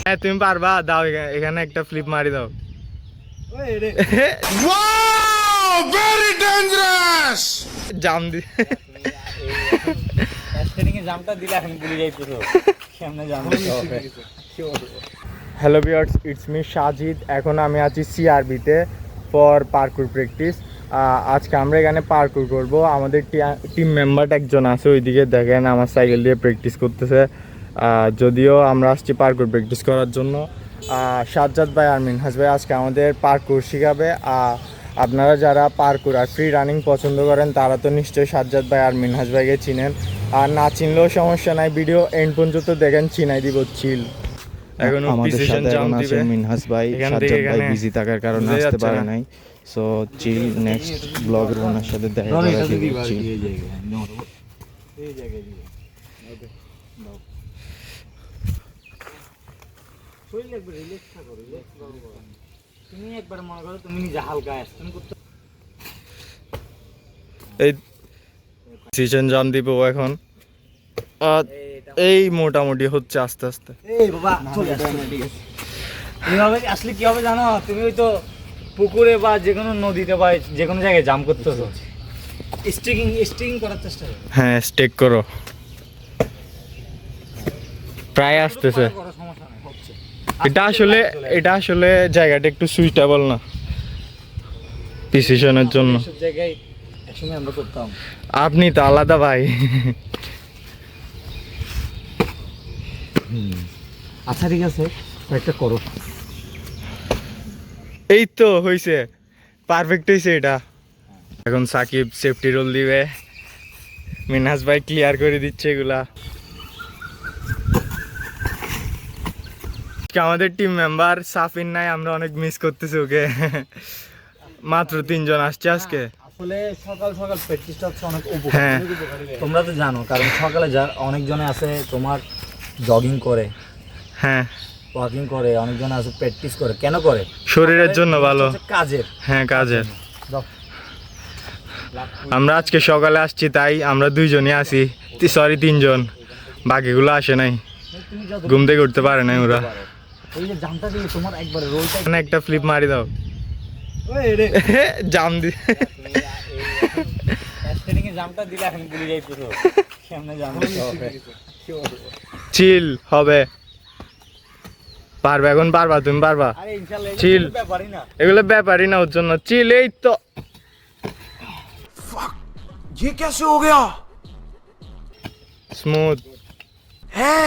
হ্যাঁ তুমি পারবা, দাও এখানে একটা ফ্লিপ মারি দাও। ভেরি ডেঞ্জারাস জাম দি জামটা দিলে এখন ভুলে যাইতেছো কেমনে জাম দিতে হবে। Hello viewers, it's me Sajid. এখন আমি আছি সিআরবিতে ফর পার্কুর প্র্যাকটিস। আজকে আমরা এখানে পার্কুর করব। আমাদের টিম মেম্বার একজন আছে ওইদিকে, দেখেন আমার সাইকেল দিয়ে প্র্যাকটিস করতেছে। যদিও আমরা আসছি পার্কুর প্র্যাকটিস করার জন্য। সাজ্জাদ ভাই আর মিনহাজ ভাই আজকে আমাদের পার্কুর শেখাবে। আপনারা যারা পার্কুর আর ফ্রি রানিং পছন্দ করেন তারা তো নিশ্চয়ই সাজ্জাদ ভাই আর মিনহাজ ভাইকে চিনেন, আর না চিনলেও সমস্যা নাই, ভিডিও এন্ড পর্যন্ত দেখেন, চিনাই দিব। চিল এখন আমাদের সাথে এখন আছে মিনহাজ ভাই, সাজ্জাদ ভাই বিজি থাকার কারণে আসতে পারে নাই। সো চিল নেক্সট ব্লগের ওনার সাথে দেখা করা যাচ্ছে। তুমি একবার মনে করো তুমি নিজে হালকা অ্যাকশন করতে এই সিজন জাম দিব এখন। এই মোটামুটি হচ্ছে আস্তে আস্তে। এই বাবা চলে আসছে, ঠিক আছে। এইভাবে আসলে কি হবে জানো, তুমি ওই তো পুকুরে বা যে কোনো নদীতে বা যে কোনো জায়গায় জাম করতেছো, স্টিকিং করার চেষ্টা করো। হ্যাঁ, স্টেক করো, প্রায় আসতেছে। সমস্যা নাই, হচ্ছে। এটা আসলে জায়গাটা একটু সুইটেবল না প্রিসিশনের জন্য। সব জায়গায় একসঙ্গে আমরা করতাম। আপনি তো আলাদা ভাই। আচ্ছা ঠিক আছে, একটা করো। এই তো হইছে, পারফেক্ট হইছে এটা। এখন সাকিব সেফটি রোল দিবে, মিনহাজ ভাই ক্লিয়ার করে দিচ্ছে এগুলা। আমাদের টিম মেম্বার সাফিন নাই, আমরা অনেক মিস করতেছি ওকে। মাত্র 3 জন আসছে আজকে। আসলে সকাল সকাল প্র্যাকটিসটা হচ্ছে অনেক উপকারী। হ্যাঁ, তোমরা তো জানো, কারণ সকালে অনেকজনে আছে তোমার জগিং করে, হ্যাঁ ওয়াকিং করে, অনেকজন আছে প্র্যাকটিস করে। কেন করে? শরীরের জন্য ভালো, কাজের। হ্যাঁ কাজের। আমরা আজকে সকালে আসছি তাই আমরা 2 জনই আছি, সরি 3 জন, বাকিগুলো আসে নাই, ঘুম থেকে উঠতে পারে নাই ওরা। এই যে জামটা দিলে তোমার একবারে রোলটা এখানে একটা ফ্লিপ মারি দাও। জাম দি স্ট্রেনিং এ জামটা দিলে এখন ভুলে যাইতেছো কেমনে জাম দিতে হবে। চিল হবে, পারবে এখন, পারবা তুমি, পারবা। আরে ইনশাআল্লাহ চিল, ব্যাপারই না, এগুলো ব্যাপারই না ওর জন্য। চিল, এই তো ये कैसे हो गया স্মুথ। है